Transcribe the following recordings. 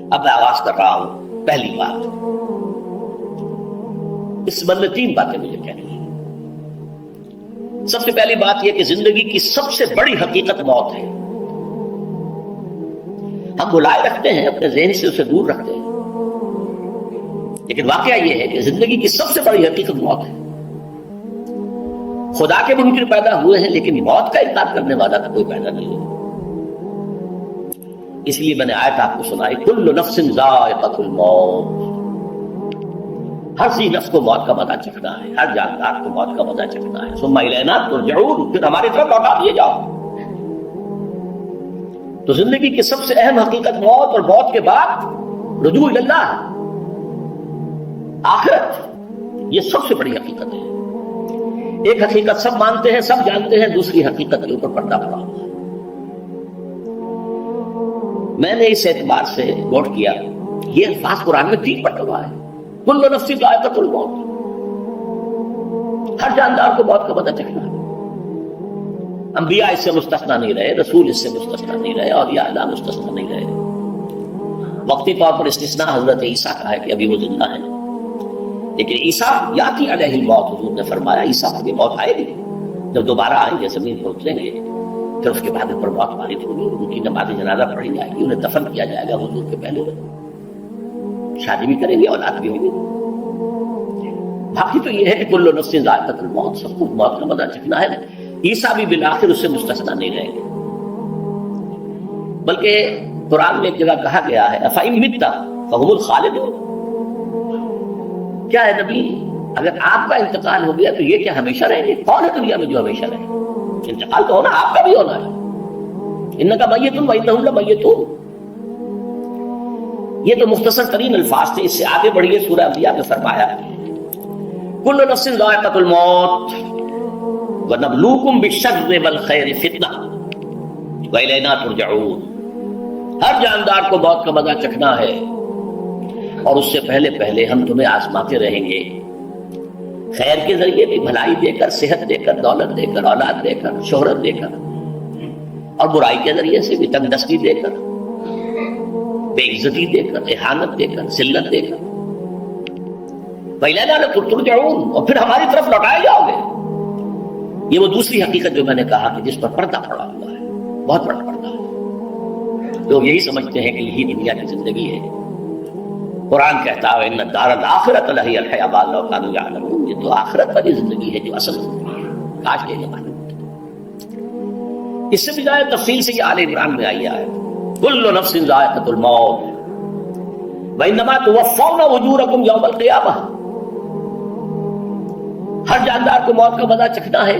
اب میں آغاز کر رہا ہوں۔ پہلی بات، اس بند میں 3 باتیں مجھے کہنی ہیں۔ سب سے پہلی بات یہ کہ زندگی کی سب سے بڑی حقیقت موت ہے۔ ہم بلائے رکھتے ہیں، اپنے ذہن سے اسے دور رکھتے ہیں، لیکن واقعہ یہ ہے کہ زندگی کی سب سے بڑی حقیقت موت ہے۔ خدا کے منکر پیدا ہوئے ہیں، لیکن موت کا انکار کرنے والا تو کوئی پیدا نہیں ہوا۔ اس لیے میں نے آیت آپ کو سنائی، کل نفس ذائقۃ الموت، ہر سی نفس کو موت کا مزہ چکھنا ہے، ہر جاندار کو موت کا مزہ چکھنا ہے۔ ثم الینا ترجعون، پھر ہماری طرف لوٹا دیے جاؤ۔ تو زندگی کی سب سے اہم حقیقت موت، اور موت کے بعد رجوع الی اللہ، آخرت، یہ سب سے بڑی حقیقت ہے۔ ایک حقیقت سب مانتے ہیں، سب جانتے ہیں، دوسری حقیقت کے اوپر پردہ پڑا ہوا ہے۔ میں نے اس اعتبار سے نوٹ کیا، یہ الفاظ قرآن میں 3 مرتبہ ہے، کل نفس ذائقۃ الموت، ہر جاندار کو موت کا مزہ چکھنا ہے۔ انبیاء اس سے مستثنا نہیں رہے، رسول اس سے مستثنا نہیں رہے، اولیاء اللہ مستثنا نہیں رہے۔ وقتی طور پر استثناء حضرت عیسیٰ کا ہے کہ ابھی وہ زندہ ہیں، لیکن عیسیٰ یاتی علیہ الموت، حضور نے فرمایا عیسیٰ کو موت آئے گی، جب دوبارہ آئیں گے زمین پر اتریں گے، پھر اس کے بعد ان پر موت وارد ہوگی، ان کی نماز جنازہ پڑھی جائے گی، انہیں دفن کیا جائے گا حضور کے پہلے، شادی بھی کریں گے، اولاد بھی ہوگی۔ باقی تو یہ ہے کہ کل نفس ذائقۃ الموت، سب کو موت کا مزہ چکھنا ہے۔ عیسیٰ بھی بالآخر اس سے مستثنا نہیں رہیں گے، بلکہ قرآن میں ایک جگہ کہا گیا ہے افإن مت فهم الخالدون، کیا ہے نبی اگر آپ کا انتقال ہو گیا تو یہ کیا ہمیشہ رہیں گے؟ کون ہے دنیا میں جو ہمیشہ رہے؟ انتقال تو ہونا، آپ کا بھی ہونا ہے۔ انک میت وانہم لمیتون، یہ تو مختصر ترین الفاظ تھے۔ اس سے آگے بڑھیے، سورہ انبیاء میں فرمایا کل نفس ذائقۃ الموت وَنَبْلُوكُمْ بِالشَّرِّ وَالْخَيْرِ فِتْنَةً وَإِلَيْنَا تُرْجَعُونَ، ہر جاندار کو موت کا مزہ چکھنا ہے، اور اس سے پہلے پہلے ہم تمہیں آزماتے رہیں گے، خیر کے ذریعے بھی، بھلائی دے کر، صحت دے کر، دولت دے کر، اولاد دے کر، شہرت دے کر، اور برائی کے ذریعے سے بھی، تنگ دستی دے کر، بے عزتی دے کر، اہانت دے کر، ذلت دے کر۔ وَإِلَيْنَا تُرْجَعُونَ، اور پھر ہماری طرف لوٹائے جاؤ گے۔ یہ وہ دوسری حقیقت جو میں نے کہا کہ جس پر پردہ پڑا ہوا ہے، بہت بڑا پردہ ہے۔ لوگ یہی سمجھتے ہیں کہ یہی دنیا کی زندگی ہے۔ قرآن کہتا ہے ان الدار الآخرۃ لہی الحیوان لو کانوا یعلمون، یہ تو آخرت والی زندگی ہے جو اصل زندگی ہے، کاش کہ یہ معلوم ہوتا۔ اس سے بھی زیادہ تفصیل سے یہ آل عمران میں آئی ہے، کل نفس ذائقۃ الموت وانما توفون اجورکم یوم القیامہ، ہر جاندار کو موت کا مزہ چکھنا ہے،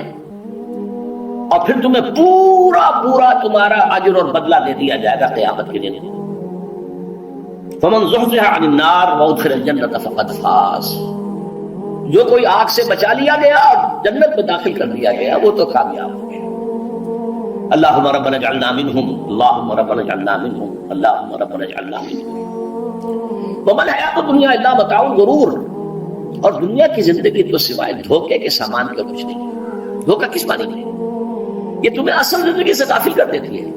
اور پھر تمہیں پورا تمہارا اجر اور بدلہ دے دیا جائے گا قیامت کے دن۔ فمن زحزح عن النار وادخل الجنۃ فقد فاز، جو کوئی آگ سے بچا لیا گیا اور جنت میں داخل کر دیا گیا وہ تو کامیاب ہو گیا۔ اللہم ربنا اجعلنا منہم، اللہم ربنا اجعلنا منہم، اللہم ربنا اجعلنا منہم۔ وما الحیات الدنیا الا متاع الغرور، اور دنیا کی زندگی تو سوائے دھوکے کے سامان کا کچھ نہیں۔ دھوکہ کس معنی میں؟ یہ تمہیں اصل زندگی سے غافل کر دیتی ہے۔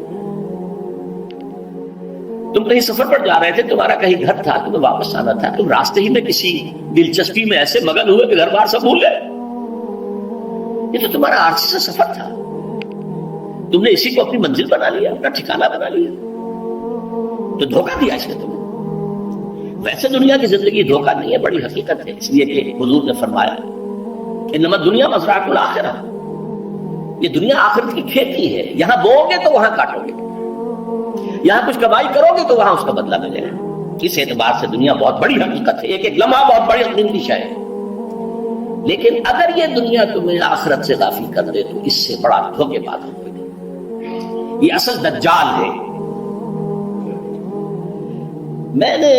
تم کہیں سفر پر جا رہے تھے، تمہارا کہیں گھر تھا، تمہیں واپس آنا تھا، تم راستے ہی میں کسی دلچسپی میں ایسے مگن ہوئے کہ گھر بار سب بھول گئے۔ یہ تو تمہارا عارضی سا سفر تھا، تم نے اسی کو اپنی منزل بنا لیا، اپنا ٹھکانہ بنا لیا، تو دھوکہ دیا اس نے تمہیں۔ ویسے دنیا کی زندگی دھوکہ نہیں ہے، بڑی حقیقت ہے، اس لیے کہ حضور نے فرمایا انما الدنیا مزرعۃ الآخرہ، یہ دنیا آخرت کی کھیتی ہے، یہاں بو گے تو وہاں کاٹو گے، یہاں کچھ کمائی کرو گے تو وہاں اس کا بدلہ ملے گا۔ اس اعتبار سے دنیا بہت بڑی حقیقت ہے، ایک ایک لمحہ بہت بڑی قیمتی شے ہے، لیکن اگر یہ دنیا تمہیں آخرت سے غافل کر دے تو اس سے بڑا دھوکے باز ہوگا۔ یہ اصل دجال ہے۔ میں نے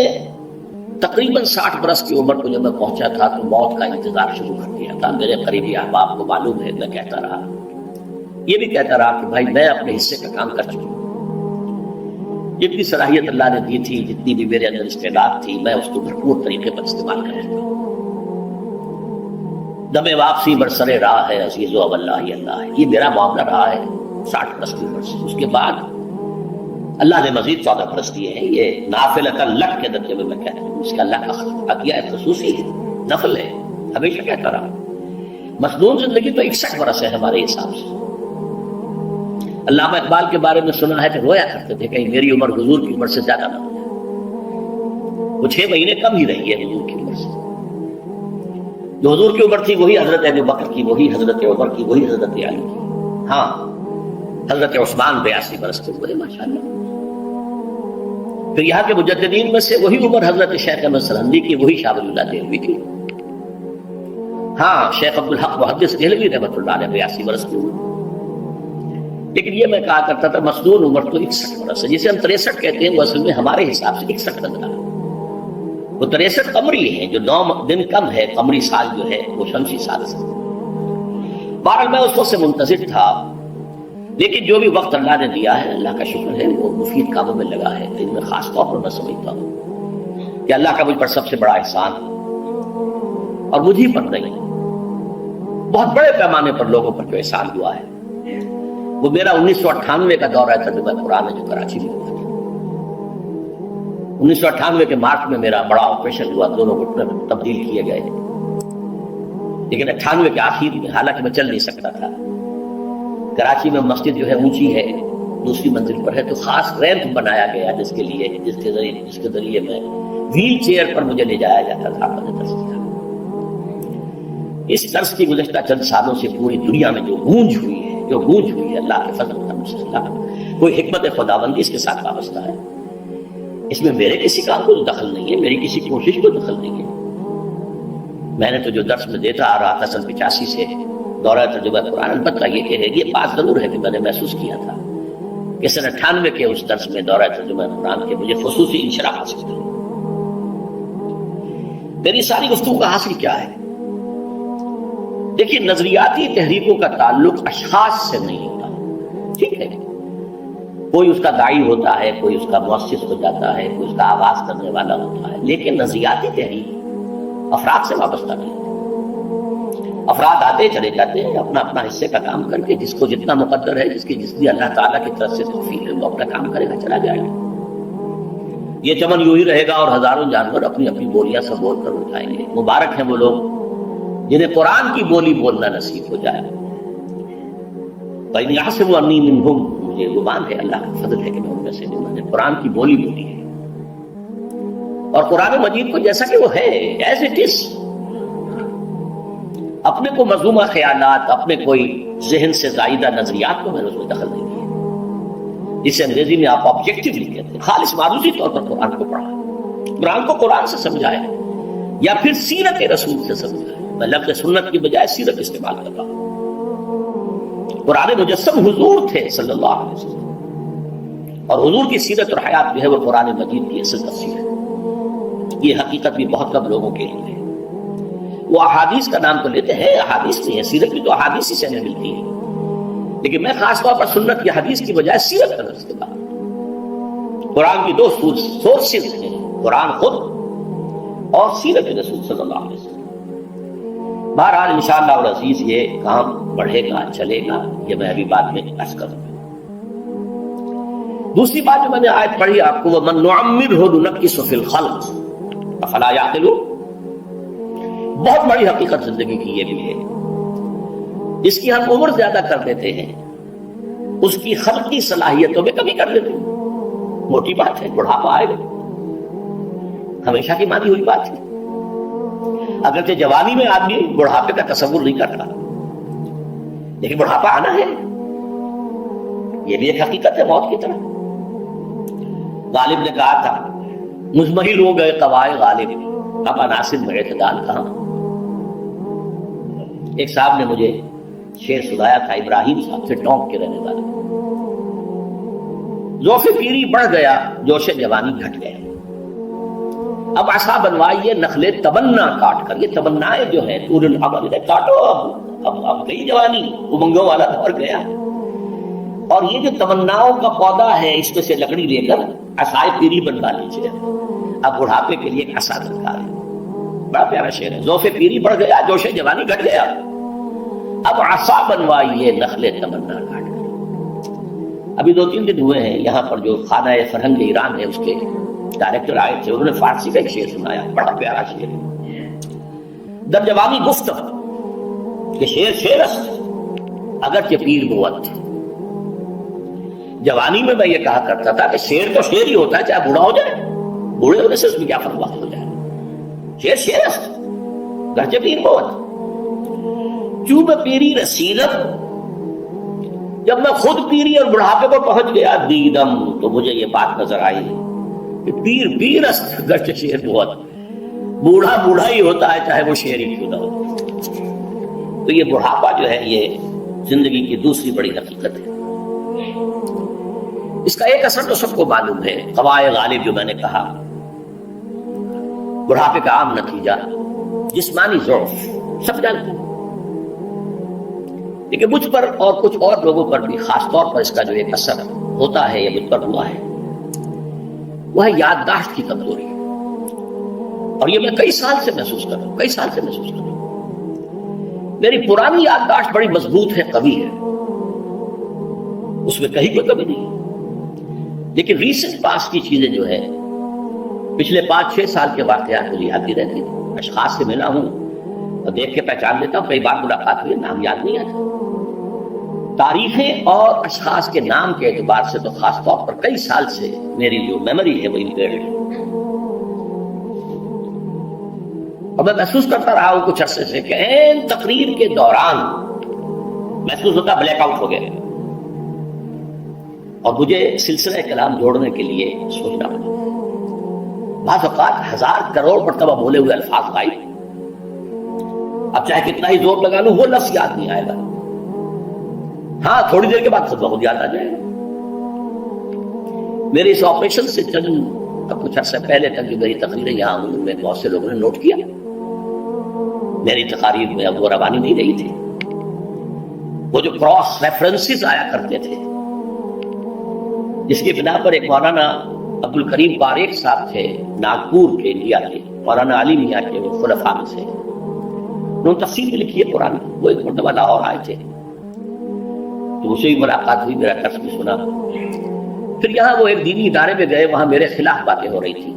تقریباً 60 برس کی عمر کو جب میں پہنچا تھا تو موت کا انتظار شروع کر دیا تھا۔ میرے قریبی احباب کو معلوم ہے، میں کہتا رہا، یہ بھی کہتا رہا کہ بھائی میں اپنے حصے کا کام کر چکا ہوں، جتنی صلاحیت اللہ نے دی تھی، جتنی بھی میرے اندر استعداد تھی، میں اس کو بھرپور طریقے پر استعمال کر چکا ہوں۔ دم واپسی برسر راہ ہے عزیز و واللہ اللہ ہے، یہ میرا معاملہ رہا ہے 60 برس کی عمر سے۔ اس کے بعد اللہ نے مزید 14 برس دیے ہیں، یہ نافلۃ لک کے درجے میں کہتا ہوں، اس کا اللہ کا عطیہ خصوصی ہے، نفل ہے، ہمیشہ کہتا رہا۔ مصنون زندگی تو 61 برس ہے ہمارے حساب سے۔ علامہ اقبال کے بارے میں سنا ہے کہ رویا کرتے تھے کہیں میری عمر حضور کی عمر سے زیادہ نہ ہو جائے، وہ 6 مہینے کم ہی رہی ہے حضور کی عمر سے۔ جو حضور کی عمر تھی وہی حضرت ابو بکر کی، وہی حضرت عمر کی، وہی حضرت علی کی، ہاں حضرت عثمان 82 برس کے ہوئے ماشاءاللہ۔ پھر یہاں کے مجددین میں سے وہی عمر حضرت شیخ احمد سرہندی کی، وہی شاہ ولی اللہ دہلوی کی، ہاں شیخ عبدالحق محدث دہلوی رحمۃ اللہ علیہ 82 برس کی عمر۔ لیکن یہ میں کہا کرتا تھا مصنون عمر تو 61 برس ہے، جسے ہم 63 کہتے ہیں وہ اصل میں ہمارے حساب سے 61 بنتا ہے۔ وہ 63 قمری ہیں، جو 9 دن کم ہے، قمری سال جو ہے وہ شمسی سال سے۔ بہرحال میں اس وقت سے منتظر تھا، لیکن جو بھی وقت اللہ نے دیا ہے اللہ کا شکر ہے، وہ مفید کاموں میں لگا ہے۔ ان میں خاص طور پر میں سمجھتا ہوں کہ اللہ کا مجھ پر سب سے بڑا احسان، اور مجھے پر نہیں، بہت بڑے پیمانے پر لوگوں پر جو احسان ہوا ہے، وہ میرا 1998 کا دورہ ترجمہ قرآن ہے جو کراچی میں ہوا تھا۔ 1998 کے مارچ میں میرا بڑا آپریشن ہوا، دونوں گھٹنے تبدیل کیے گئے، لیکن 98 کے آخر میں، حالانکہ میں چل نہیں سکتا تھا، کراچی میں مسجد جو ہے اونچی ہے، دوسری منزل پر ہے، تو خاص ریمپ بنایا گیا جس کے ذریعے میں ویل چیئر پر مجھے لے جایا جاتا تھا۔ اس طرز کی گزشتہ چند سالوں سے پوری دنیا میں جو گونج ہوئی ہے اللہ کے فضل کا مسئلہ، کوئی حکمت خداوندی اس کے ساتھ وابستہ ہے۔ اس میں میرے کسی کام کو دخل نہیں ہے، میری کسی کوشش کو دخل نہیں ہے۔ میں نے تو جو درس میں دیتا آ رہا تھا سن 85 سے دورہ ترجمہ قرآن، البتہ یہ کہ یہ بات ضرور ہے کہ میں نے محسوس کیا تھا کہ سن 98 کے اس درس میں دورہ ترجمہ قرآن کے مجھے خصوصی انشراح حاصل تھا۔ میری ساری گفتگو کا حاصل کیا ہے؟ دیکھیے، نظریاتی تحریکوں کا تعلق اشخاص سے نہیں ہوتا، ٹھیک ہے؟ کوئی اس کا داعی ہوتا ہے، کوئی اس کا مؤسس ہو جاتا ہے، کوئی اس کا آغاز کرنے والا ہوتا ہے، لیکن نظریاتی تحریک افراد سے وابستہ نہیں۔ افراد آتے چلے جاتے ہیں اپنا اپنا حصے کا کام کر کے، جس کو جتنا مقدر ہے، جس کی اللہ تعالیٰ کی طرف سے توفیق ہے، وہ اپنا کام کرے گا، چلا جائے گا۔ یہ چمن یوں ہی رہے گا اور ہزاروں جانور اپنی اپنی بولیاں سب بول کر اٹھائیں گے۔ مبارک ہیں وہ لوگ جنہیں قرآن کی بولی بولنا نصیب ہو جائے۔ فَإِنْ يَحْسِبُ أَنِّي مِنْهُمْ، مجھے گمان ہے، اللہ کا فضل ہے کہ میں ان میں سے نے قرآن کی بولی بولی ہے، اور قرآن مجید کو جیسا کہ وہ ہے ایز اٹ از، اپنے کو مذمومہ خیالات، اپنے کوئی ذہن سے زائدہ نظریات کو میں نے اس میں دخل نہیں دیا، جسے انگریزی میں آپ آبجیکٹیولی کہتے ہیں۔ خالص معروضی طور پر قرآن کو پڑھا، قرآن کو قرآن سے سمجھائے، یا پھر سیرت رسول سے سمجھائے۔ میں لفظ سنت کی بجائے سیرت استعمال کر رہا ہوں۔ قرآن مجسم حضور تھے صلی اللہ علیہ وسلم، اور حضور کی سیرت اور حیات جو ہے وہ قرآن مجید کی اصل تفسیر ہے۔ یہ حقیقت بھی بہت کم لوگوں کے لیے ہے۔ وہ احادیث کا نام تو لیتے ہیں، احادیث نہیں ہے، سیرت بھی تو احادیث ہی سے ہمیں ملتی ہے، لیکن میں خاص طور پر سنت کی حدیث کی بجائے سیرت کا استعمال۔ قرآن کی 2 سورسز ہیں، قرآن خود اور سیرت رسول صلی اللہ علیہ وسلم۔ بہرحال انشاءاللہ العزیز یہ کام بڑھے گا، چلے گا، یہ میں ابھی بعد میں عرض کروں گا۔ دوسری بات جو میں نے آیت پڑھی آپ کو، وَمَن نُعَمِّرْهُ نُنَكِّسُ فِي الْخَلْقِ أَفَلَا يَعْقِلُونَ، بہت بڑی حقیقت زندگی کی یہ بھی ہے، جس کی ہم عمر زیادہ کر دیتے ہیں اس کی خلقی صلاحیتوں میں کمی کر دیتے ہیں۔ موٹی بات ہے، بڑھاپا آئے گا، ہمیشہ کی مانی ہوئی بات ہے۔ اگرچہ جوانی میں آدمی بڑھاپے کا تصور نہیں کرتا، لیکن بڑھاپا آنا ہے، یہ بھی ایک حقیقت ہے موت کی طرح۔ غالب نے کہا تھا مزمحل ہو گئے قوائے غالب، اب عناصر میں اعتدال کہاں۔ ایک صاحب نے مجھے شعر سنایا تھا، ابراہیم صاحب سے ٹونک کے رہنے والے، ذوق پیری بڑھ گیا، جوش جوانی گھٹ گیا، اب عصا بنوائیے نخلے تمنا کاٹ کر۔ یہ تمنائیں جو ہیں طول العمر کاٹو، اب گئی جوانی، امنگوں والا دور گیا، اور یہ جو تمناؤں کا پودا ہے اس میں سے لکڑی لے کر عصائے پیری بنوا لیجیے، اب بڑھاپے کے لیے ایک عصا درکار ہے۔ بڑا پیارا شعر ہے، ذوق پیری بڑھ گیا، جوش جوانی گھٹ گیا، اب عصا بنوائیے نخلے تمنا کاٹ کر۔ ابھی 2-3 دن ہوئے ہیں یہاں پر جو خانہ فرہنگ ایران ہے اس کے ڈائریکٹر آئے تھے، انہوں نے فارسی کا ایک شعر سنایا، بڑا پیارا شعر ہے، در جوانی گفتم کہ شعر است اگرچہ پیر بود۔ جوانی میں میں یہ کہا کرتا تھا کہ شعر تو شعر ہی ہوتا ہے چاہے بوڑھا ہو جائے، بوڑھے ہونے سے اس میں کیا فرق وقت ہو جائے، شعر است اگرچہ پیر بود۔ چوب پیری رسیدم، جب میں خود پیری اور بڑھاپے کو پہنچ گیا، دیدم تو مجھے یہ بات نظر آئی کہ پیر است گرچہ شعر بود، بوڑھا بوڑھا ہی ہوتا ہے چاہے وہ شعر ہی کیوں نہ ہو۔ تو یہ بڑھاپا جو ہے یہ زندگی کی دوسری بڑی حقیقت ہے۔ اس کا ایک اثر تو سب کو معلوم ہے، قوائے غالب جو میں نے کہا، بڑھاپے کا عام نتیجہ جسمانی ضعف، سب جانتے ہیں، لیکن مجھ پر اور کچھ اور لوگوں پر بھی خاص طور پر اس کا جو ایک اثر ہوتا ہے یا مجھ پر ہوا ہے وہ ہے یادداشت کی کمزوری، اور یہ میں کئی سال سے محسوس کر رہا ہوں۔ میری پرانی یادداشت بڑی مضبوط ہے، قوی ہے، اس میں کہیں کوئی کمی نہیں، لیکن ریسنٹ پاس کی چیزیں جو ہے، پچھلے 5-6 سال کے واقعات مجھے یاد نہیں رہتے، اشخاص سے ملا ہوں اور دیکھ کے پہچان لیتا ہوں، کئی بار ملاقات ہوئی، نام یاد نہیں آتا، تاریخیں اور اشخاص کے نام کے اعتبار سے تو خاص طور پر کئی سال سے میری جو میموری ہے وہ امپیئرڈ ہے، اور میں محسوس کرتا رہا ہوں کچھ عرصے سے کہ این تقریر کے دوران محسوس ہوتا بلیک آؤٹ ہو گیا، اور مجھے سلسلہ کلام جوڑنے کے لیے سوچنا پڑا، بعض اوقات 1000 کروڑ مرتبہ بولے ہوئے الفاظ غائب، اب چاہے کتنا ہی زور لگا لوں وہ لفظ یاد نہیں آئے گا، ہاں تھوڑی دیر کے بعد خود بخود یاد آ جائے گا۔ میرے اس آپریشن سے اب کچھ عرصہ پہلے تک جو میری تقریریں یہاں ہوئی ان میں بہت سے لوگوں نے نوٹ کیا، میری تقاریر میں اب وہ روانی نہیں رہی تھی، وہ جو کراس ریفرنسز آیا کرتے تھے جس کی بنا پر ایک مولانا عبدالکریم پاریک صاحب تھے ناگپور کے، انڈیا کے، مولانا علی میاں کے وہ خلفاء میں سے، انہوں نے تفسیر بھی لکھی ہے قرآن، وہ ایک مرتبہ لاہور آئے تھے تو مجھ سے بھی ملاقات ہوئی، میرا درس بھی سنا، پھر یہاں وہ ایک دینی ادارے میں گئے، وہاں میرے خلاف باتیں ہو رہی تھی،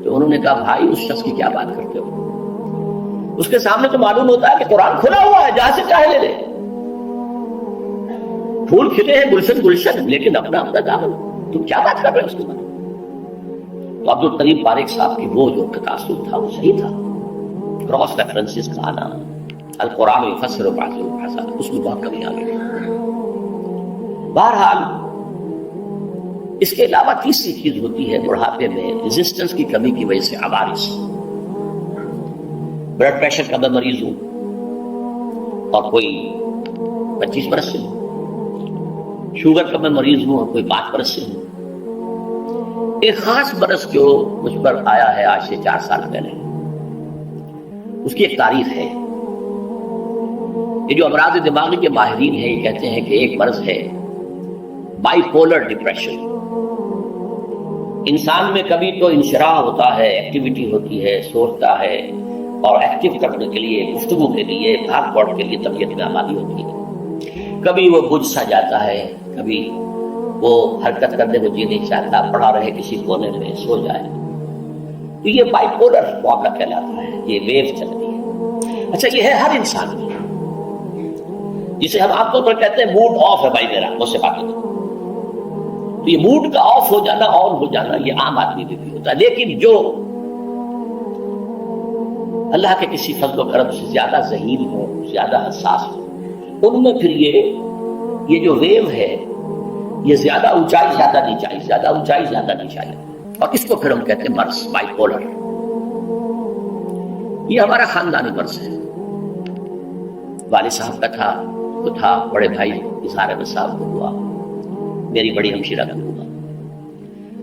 تو انہوں نے کہا بھائی اس شخص کی کیا بات کرتے ہو، اس کے سامنے تو معلوم ہوتا ہے کہ قرآن کھلا ہوا ہے، جہاں سے چاہے لے لے، پھول کھلے ہیں گلشن گلشن، لیکن اپنا دامن، تم کیا بات کر رہے ہو اس کے بارے میں؟ تو عبدالکریم پاریک صاحب کی وہ جو تقاصر تھا وہ صحیح تھا، کراس ریفرنسز کا آنا، القرآن یفسر بعضہ بعضا، اس میں بہت کمی آ گئی۔ بہرحال اس کے علاوہ تیسری چیز ہوتی ہے بڑھاپے میں ریزسٹنس کی کمی کی وجہ سے عوارض، بلڈ پریشر کا میں مریض ہوں اور کوئی 25 برس سے ہوں، شوگر کا میں مریض ہوں اور کوئی 5 برس سے ہوں، ایک خاص برس جو مجھ پر آیا ہے آج سے 4 سال پہلے، اس کی ایک تاریخ ہے۔ یہ جو امراض دماغی کے ماہرین ہیں یہ کہتے ہیں کہ ایک مرض ہے بائی پولر ڈپریشن، انسان میں کبھی تو انشراح ہوتا ہے، ایکٹیویٹی ہوتی ہے، سوچتا ہے اور ایکٹیو کرنے کے لیے، گفتگو کے لیے، بھاگ دوڑ کے لیے طبیعت میں آبادی ہوتی ہے، کبھی وہ بجھ سا جاتا ہے، کبھی وہ حرکت کرنے کو جی نہیں چاہتا، پڑا رہے کسی کونے میں، سو جائے، تو یہ بائی پولر معاملہ کہلاتا ہے، یہ ویو چلتی ہے۔ اچھا یہ ہے ہر انسان میں، جسے ہم عام طور پر کہتے ہیں موڈ آف ہے بھائی میرا، مجھ سے بات نہیں، تو یہ موڈ کا آف ہو جانا، آن ہو جانا، یہ عام آدمی میں بھی ہوتا ہے، لیکن جو اللہ کے کسی فضل و کرم سے زیادہ ذہین ہو، زیادہ حساس ہو، ان میں پھر یہ جو ویو ہے یہ زیادہ اونچائی زیادہ نیچائی، زیادہ اونچائی زیادہ نیچائی، اور اس کو پھر ہم کہتے ہیں مرض، بائی پولر۔ یہ ہمارا خاندانی مرض ہے، والد صاحب کا تھا، تو تھا، بڑے بھائی اظہار احمد صاحب کو ہوا، میری بڑی ہمشیرہ کو ہوا۔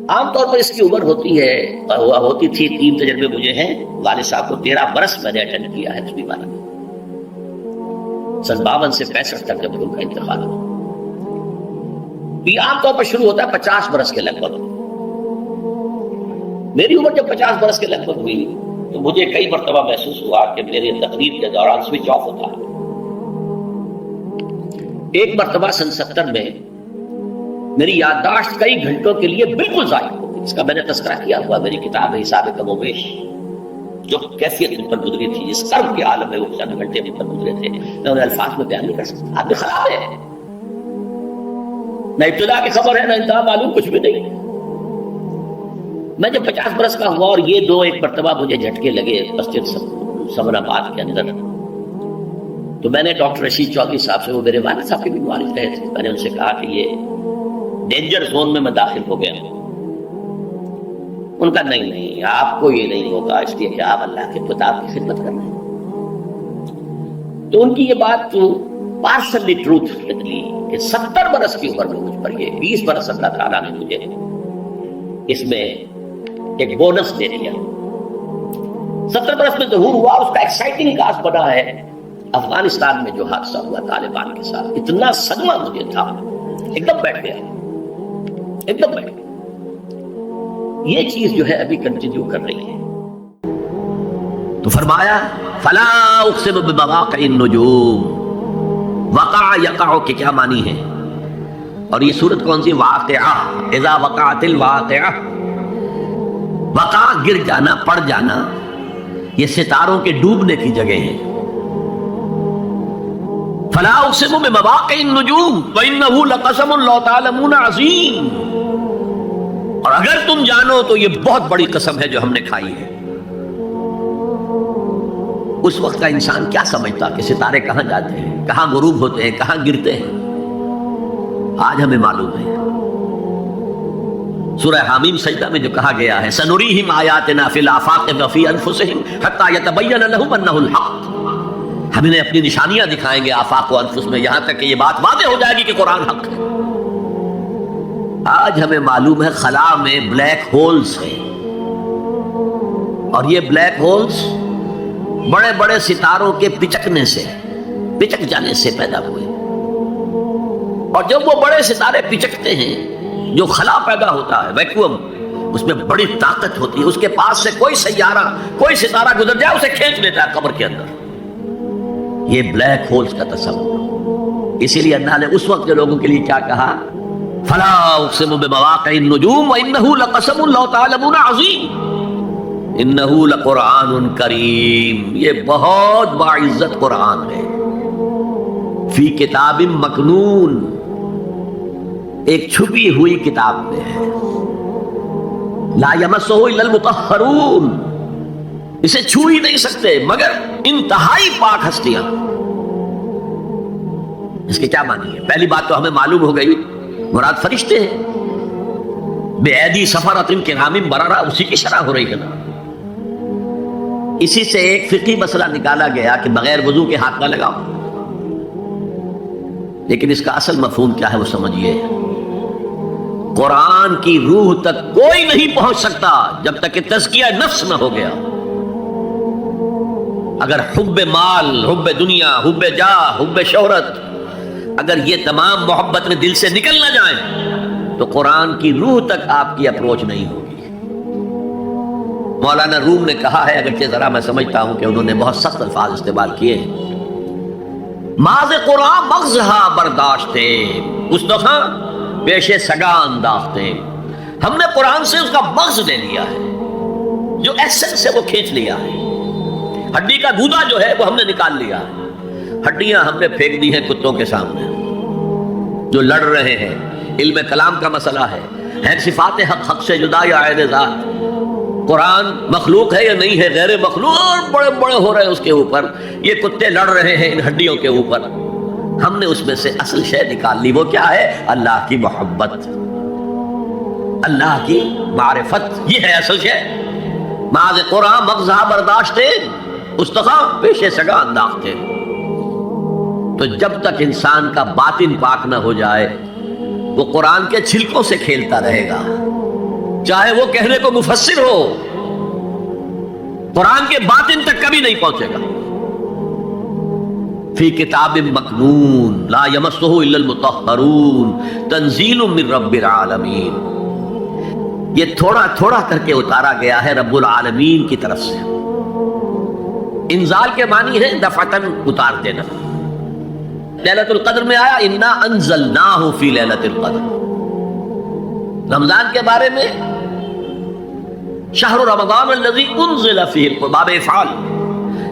عام طور پر اس کی عمر ہوتی ہے اور ہوتی تھی، 3 تجربے مجھے ہیں، والد صاحب کو 13 برس میں نے اٹینڈ کیا ہے اس بیماری میں، سن 52 سے 65 تک جب ان کا انتقال ہوا۔ یہ عام طور پر شروع ہوتا ہے 50 برس کے لگ بھگ، میری عمر جب 50 برس کے لگ بھگ ہوئی تو مجھے کئی مرتبہ محسوس ہوا کہ میری تقریر کے دوران سوئچ آف ہوتا ہے۔ ایک مرتبہ سن 70 میں میری یادداشت کئی گھنٹوں کے لیے بالکل ضائع ہو گئی. اس کا میں نے تذکرہ کیا ہوا میری کتاب ہے حساب کم و بیش. جو کیفیت مجھ پر گزری تھی، جس کرب کے عالم میں وہ چند گھنٹے مجھ پر گزرے تھے، میں انہیں الفاظ میں بیان نہیں کر سکتا. آدمی خراب ہے، نہ ابتدا کی خبر ہے نہ انتہا معلوم، کچھ بھی نہیں. میں جب 50 برس کا ہوا اور یہ دو ایک مرتبہ مجھے جھٹکے لگے مسجد سمن آباد کے اندر، تو میں نے ڈاکٹر رشید چودھری صاحب سے، وہ میرے والد صاحب کے بھی والد رہے تھے، میں نے ان سے کہا کہ یہ ڈینجر زون میں داخل ہو گیا ہوں. ان کا نہیں آپ کو یہ نہیں ہوگا، اس لیے کہ آپ اللہ کے کتاب کی خدمت کر رہے ہیں. تو ان کی یہ بات تو پارشلی ٹروتھ نکلی کہ 70 برس کی عمر میں مجھ پر یہ 20 برس اللہ تعالیٰ نے مجھے اس میں ایک بونس دے دیا. 70 برس میں ظہور ہوا. اس کا ایکسائٹنگ کاز بنا ہے افغانستان میں جو حادثہ ہوا طالبان کے ساتھ. اتنا صدمہ مجھے تھا، ایک دم بیٹھ گیا، ایک دم بیٹھ گیا. یہ چیز جو ہے ابھی کنٹینیو کر رہی ہے. تو فرمایا فلا اقسم بمواقع النجوم. وقع یقع کے کیا معنی ہے؟ اور یہ سورت کون سی؟ واقعہ. اذا وقعت الواقعہ. وقع گر جانا، پڑ جانا، یہ ستاروں کے ڈوبنے کی جگہ ہے. فلا اقسم بمواقع النجوم وانه لقسم لو تعلمون عظیم. اور اگر تم جانو تو یہ بہت بڑی قسم ہے جو ہم نے کھائی ہے. اس وقت کا انسان کیا سمجھتا کہ ستارے کہاں جاتے ہیں، کہاں غروب ہوتے ہیں، کہاں گرتے ہیں. آج ہمیں معلوم ہے. سورہ حامیم سجدہ میں جو کہا گیا ہے سنریہم آیاتنا فی الآفاق وفی انفسہم حتی یتبین لہم انہ الحق. ہم انہیں اپنی نشانیاں دکھائیں گے آفاق و انفس میں، یہاں تک کہ یہ بات واضح ہو جائے گی کہ قرآن حق ہے. آج ہمیں معلوم ہے خلا میں بلیک ہولز ہیں، اور یہ بلیک ہولز بڑے بڑے ستاروں کے پچکنے سے، پچک جانے سے پیدا ہوئے. اور جب وہ بڑے ستارے پچکتے ہیں، جو خلا پیدا ہوتا ہے ویکیوم، اس میں بڑی طاقت ہوتی ہے. اس کے پاس سے کوئی سیارہ، کوئی ستارہ گزر جائے اسے کھینچ لیتا ہے قبر کے اندر. یہ بلیک ہولز کا تصور. اسی لیے اللہ نے اس وقت کے لوگوں کے لیے کیا کہا؟ فلا اقسم بمواقع النجوم وانه لقسم لو تعلمون عظیم. انه لقرآن کریم. یہ بہت باعزت قرآن ہے. فی کتاب مکنون. ایک چھپی ہوئی کتاب میں ہے. لا یمسہ الا المطہرون. اسے چھو ہی نہیں سکتے مگر انتہائی پاک ہستیاں. اس کے کیا معنی ہے؟ پہلی بات تو ہمیں معلوم ہو گئی، مراد فرشتے ہیں. بے ایدی سفرۃ کرام بررہ، اسی کی شرح ہو رہی ہے نا. اسی سے ایک فقہی مسئلہ نکالا گیا کہ بغیر وضو کے ہاتھ نہ لگاؤ. لیکن اس کا اصل مفہوم کیا ہے وہ سمجھیے. قرآن کی روح تک کوئی نہیں پہنچ سکتا جب تک کہ تزکیہ نفس نہ ہو گیا. اگر حب مال، حب دنیا، حب جاہ، حب شہرت، اگر یہ تمام محبت میں دل سے نکل نہ جائیں تو قرآن کی روح تک آپ کی اپروچ نہیں ہوگی. مولانا روم نے کہا ہے، اگرچہ ذرا میں سمجھتا ہوں کہ انہوں نے بہت سخت الفاظ استعمال کیے ہیں، ماز قرآن مغزہا برداشتے اس دفعہ پیش سگا انداختے. ہم نے قرآن سے اس کا مغز لے لیا ہے، جو ایسنس ہے وہ کھینچ لیا ہے. ہڈی کا گودا جو ہے وہ ہم نے نکال لیا ہے. ہڈیاں ہم نے پھینک دی ہیں کتوں کے سامنے جو لڑ رہے ہیں. علم کلام کا مسئلہ ہے صفات حق حق سے جدا یا عین ذات. قرآن مخلوق ہے یا نہیں ہے، غیر مخلوق، بڑے بڑے ہو رہے ہیں اس کے اوپر. یہ کتے لڑ رہے ہیں ان ہڈیوں کے اوپر. ہم نے اس میں سے اصل شے نکال لی. وہ کیا ہے؟ اللہ کی محبت، اللہ کی معرفت. یہ ہے اصل شے. ماذ قرآن مغزہ برداشتے استخا پیش سگا انداختے. تو جب تک انسان کا باطن پاک نہ ہو جائے وہ قرآن کے چھلکوں سے کھیلتا رہے گا، چاہے وہ کہنے کو مفسر ہو، قرآن کے باطن تک کبھی نہیں پہنچے گا. فی کتاب مکنون لا یمسہ الا المطہرون تنزیل من رب العالمین. یہ تھوڑا تھوڑا کر کے اتارا گیا ہے رب العالمین کی طرف سے. انزال کے معنی ہے دفعتاً اتار دینا. لیلۃ القدر میں آیا انا انزلناہ فی لیلۃ القدر. رمضان کے بارے میں شہر رمضان الذی انزل فیہ القرآن، باب افعال،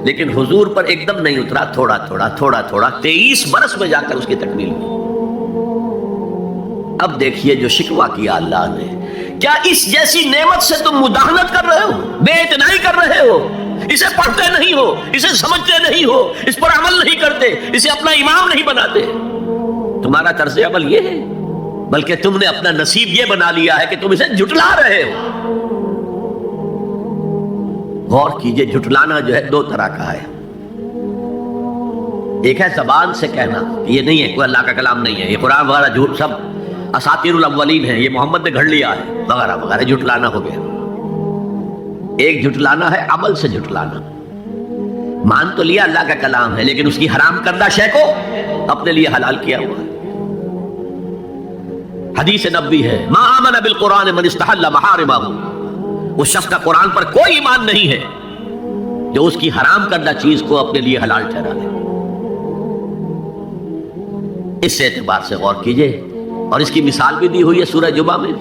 لیکن حضور پر ایک دم نہیں اترا، تھوڑا تھوڑا تھوڑا تھوڑا 23 برس میں جا کر اس کی تکمیل ہوئی۔ اب دیکھیے جو شکوہ کیا اللہ نے، کیا اس جیسی نعمت سے تم مداہنت کر رہے ہو، بے اتنائی کر رہے ہو، اسے پڑھتے نہیں ہو، اسے سمجھتے نہیں ہو، اس پر عمل نہیں کرتے، اسے اپنا امام نہیں بناتے؟ تمہارا طرز عمل یہ ہے، بلکہ تم نے اپنا نصیب یہ بنا لیا ہے کہ تم اسے جھٹلا رہے ہو۔ غور کیجئے، جھٹلانا جو ہے دو طرح کا ہے۔ ایک ہے زبان سے کہنا، یہ نہیں ہے، کوئی اللہ کا کلام نہیں ہے، یہ قرآن وغیرہ جھوٹ، سب اساطیر الاولین ہیں، یہ محمد نے گھڑ لیا ہے وغیرہ وغیرہ، جھٹلانا ہو گیا۔ ایک جھٹلانا ہے عمل سے جھٹلانا، مان تو لیا اللہ کا کلام ہے لیکن اس کی حرام کردہ شے کو اپنے لیے حلال کیا ہوا ہے۔ حدیث نبوی ہے، ما آمن بالقرآن من استحل محارمہ، اس شخص کا قرآن پر کوئی ایمان نہیں ہے جو اس کی حرام کردہ چیز کو اپنے لیے حلال ٹھہرا لے۔ اس اعتبار سے غور کیجئے، اور اس کی مثال بھی دی ہوئی ہے سورہ جمعہ میں،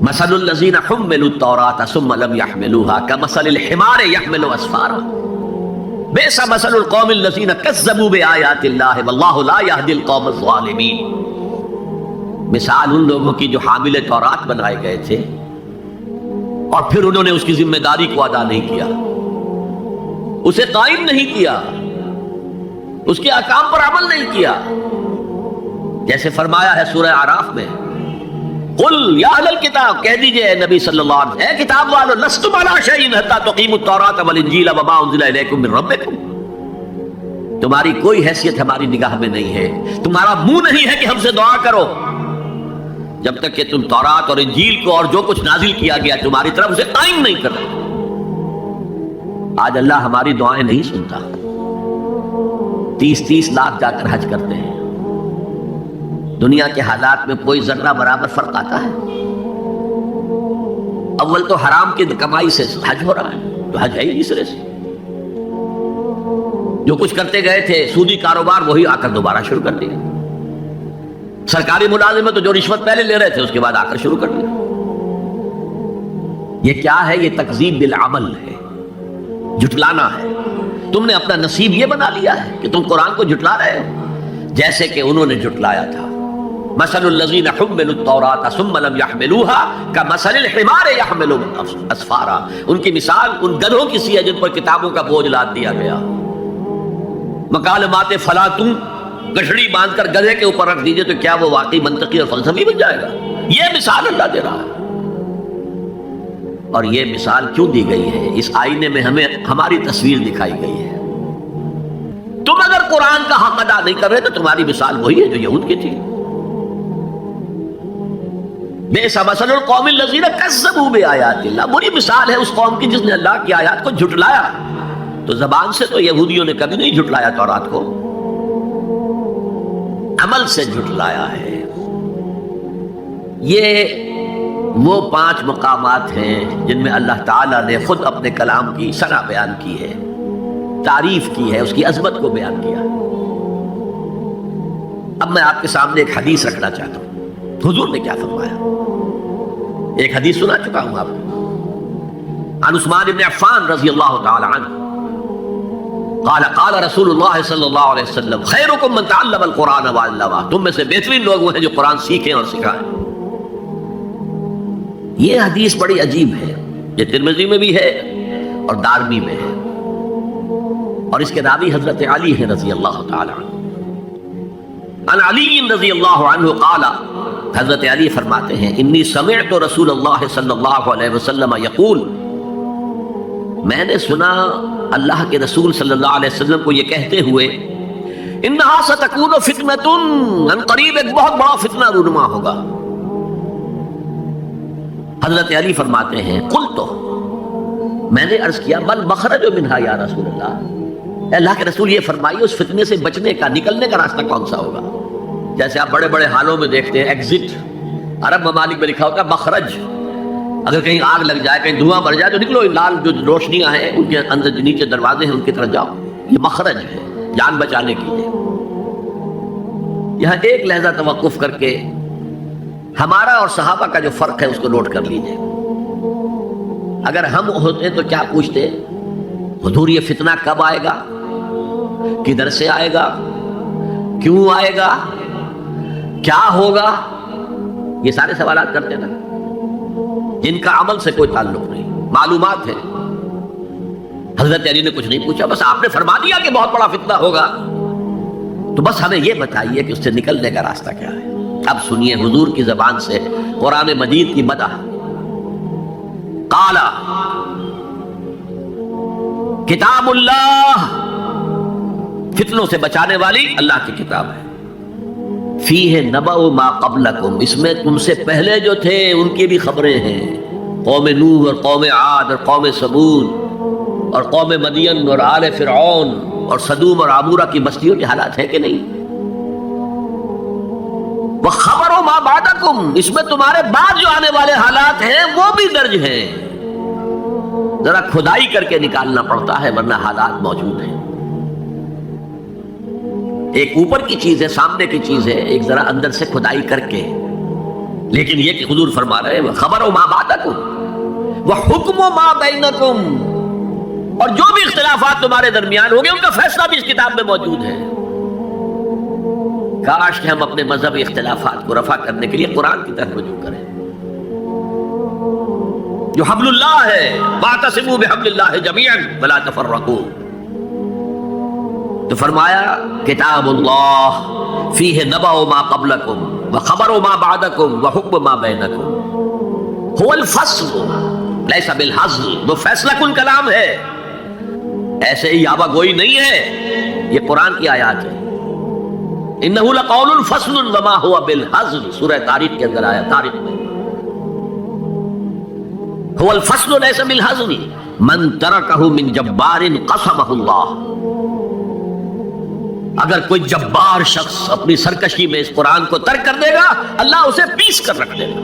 مثل الذین حملوا التوراۃ ثم لم يحملوها كمثل الحمار يحمل اسفارا بئس مثل القوم الذین کذبوا بآیات اللہ واللہ لا يهدی القوم الظالمین۔ مثال ان لوگوں کی جو حامل تورات بنائے گئے تھے اور پھر انہوں نے اس کی ذمہ داری کو ادا نہیں کیا، اسے قائم نہیں کیا، اس کے احکام پر عمل نہیں کیا، جیسے فرمایا ہے سورہ اعراف میں، قل یا اہل الکتاب، کہہ دیجئے نبی صلی اللہ علیہ وسلم، اے کتاب والو، لستم علی شیء حتی تقیموا التوراۃ والانجیل وما انزل الیکم من ربکم، تمہاری کوئی حیثیت ہماری نگاہ میں نہیں ہے، تمہارا منہ نہیں ہے کہ ہم سے دعا کرو جب تک کہ تم تورات اور انجیل کو اور جو کچھ نازل کیا گیا تمہاری طرف اسے قائم نہیں کرتے۔ آج اللہ ہماری دعائیں نہیں سنتا، 30 لاکھ جا کر حج کرتے ہیں، دنیا کے حالات میں کوئی ذرہ برابر فرق آتا ہے؟ اول تو حرام کی کمائی سے حج ہو رہا ہے، تو حج ہے ہی نہیں سرے سے، جو کچھ کرتے گئے تھے سودی کاروبار وہی آ کر دوبارہ شروع کر دیا، سرکاری ملازمت تو جو رشوت پہلے لے رہے تھے اس کے بعد آ کر شروع کر دیا۔ یہ کیا ہے؟ یہ تکذیب بالعمل ہے، جھٹلانا ہے۔ تم نے اپنا نصیب یہ بنا لیا ہے کہ تم قرآن کو جھٹلا رہے ہو، جیسے کہ انہوں نے جھٹلایا تھا۔ مثل الذین حملوا التوراۃ ثم لم يحملوها كمثل الحمار يحمل اسفارا، ان کی مثال ان گدھوں کی سی ہے جن پر کتابوں کا بوجھ لاد دیا گیا۔ مکالمات فلاں تم گٹھڑی باندھ کر گدھے کے اوپر رکھ دیجئے تو کیا وہ واقعی منطقی اور فلسفی بن جائے گا؟ یہ مثال اللہ دے رہا ہے۔ اور یہ مثال کیوں دی گئی ہے؟ اس آئینے میں ہمیں ہماری تصویر دکھائی گئی ہے۔ تم اگر قرآن کا حق ادا نہیں کر رہے تو تمہاری مثال وہی ہے جو یہود کی تھی۔ بئس مثل القوم الذین کذبوا بآیات اللہ، بری مثال ہے اس قوم کی جس نے اللہ کی آیات کو جھٹلایا۔ تو زبان سے تو یہودیوں نے کبھی نہیں جھٹلایا تورات کو، عمل سے جھٹلایا ہے۔ یہ وہ 5 مقامات ہیں جن میں اللہ تعالیٰ نے خود اپنے کلام کی ثنا بیان کی ہے، تعریف کی ہے، اس کی عظمت کو بیان کیا۔ اب میں آپ کے سامنے ایک حدیث رکھنا چاہتا ہوں، حضور نے کیا فرمایا۔ ایک حدیث سنا چکا ہوں آپ کو، عن عثمان بن عفان رضی اللہ تعالی عنہ قال قال رسول اللہ صلی اللہ علیہ وسلم خیرکم من تعلم القرآن وعلمہ، تم میں سے بہترین لوگ وہ ہیں جو قرآن سیکھیں اور سکھائیں۔ یہ حدیث بڑی عجیب ہے، یہ ترمذی میں بھی ہے اور دارمی میں ہے، اور اس کے راوی حضرت علی ہیں رضی اللہ تعالی عنہ۔ عن علی رضی اللہ عنہ قال، حضرت علی فرماتے ہیں انی سمعت رسول اللہ صلی اللہ علیہ وسلم یقول، میں نے سنا اللہ کے رسول صلی اللہ علیہ وسلم کو یہ کہتے ہوئے، انہا ستکون فتنۃ، ان قریب ایک بہت بڑا فتنہ رونما ہوگا۔ حضرت علی فرماتے ہیں قلت، میں نے عرض کیا بل مخرج منہا یا رسول اللہ، اللہ کے رسول یہ فرمائیے اس فتنے سے بچنے کا، نکلنے کا راستہ کون سا ہوگا؟ جیسے آپ بڑے بڑے حالوں میں دیکھتے ہیں ایگزٹ، عرب ممالک میں لکھا ہوگا مخرج، اگر کہیں آگ لگ جائے، کہیں دھواں بڑھ جائے تو نکلو، لال جو روشنیاں ہیں ان کے اندر جو نیچے دروازے ہیں ان کی طرف جاؤ، یہ مخرج ہے جان بچانے کے لیے۔ یہاں ایک لحظہ توقف کر کے ہمارا اور صحابہ کا جو فرق ہے اس کو نوٹ کر لیجئے. اگر ہم ہوتے تو کیا پوچھتے؟ حضور یہ فتنہ کب آئے گا، کدھر سے آئے گا، کیوں آئے گا، کیا ہوگا؟ یہ سارے سوالات کرتے نا، جن کا عمل سے کوئی تعلق نہیں، معلومات ہے. حضرت علی نے کچھ نہیں پوچھا، بس آپ نے فرما دیا کہ بہت بڑا فتنہ ہوگا، تو بس ہمیں یہ بتائیے کہ اس سے نکلنے کا راستہ کیا ہے. اب سنیے حضور کی زبان سے قرآن مجید کی مدح. قالا کتاب اللہ، فتنوں سے بچانے والی اللہ کی کتاب ہے. فیہ نبأ ما قبلکم، اس میں تم سے پہلے جو تھے ان کی بھی خبریں ہیں. قوم نوح اور قوم عاد اور قوم ثمود اور قوم مدین اور آل فرعون اور صدوم اور عمورہ کی بستیوں کے حالات ہیں کہ نہیں؟ وخبر ما بعدکم، اس میں تمہارے بعد جو آنے والے حالات ہیں وہ بھی درج ہیں. ذرا کھدائی کر کے نکالنا پڑتا ہے ورنہ حالات موجود ہیں. ایک اوپر کی چیز ہے، سامنے کی چیز ہے، ایک ذرا اندر سے کھدائی کر کے. لیکن یہ کہ حضور فرما رہے ہیں خبر ما بعدکم وحکم ما بینکم، اور جو بھی اختلافات تمہارے درمیان ہوں گے ان کا فیصلہ بھی اس کتاب میں موجود ہے. کاش کہ ہم اپنے مذہبی اختلافات کو رفع کرنے کے لیے قرآن کی طرف رجوع کریں جو حبل اللہ ہے. واعتصموا بحبل اللہ جميعا ولا تفرقوا. تو فرمایا کتاب اللہ فیہ نبأ ما قبلکم وخبر ما بعدکم وحکم ما بینکم هو الفصل لیس بالحزل. وہ فیصلہ کن کلام ہے، ایسے ہی یابہ گوئی نہیں ہے. یہ قرآن کی آیات ہے. انہ لقول فصل وما هو بالحزل، سورہ طارق کے اندر آیا. طارق میں هو الفصل ليس بالحزن من تركه من جبار قسمه اللہ. اگر کوئی جبار شخص اپنی سرکشی میں اس قرآن کو ترک کر دے گا اللہ اسے پیس کر رکھ دے گا.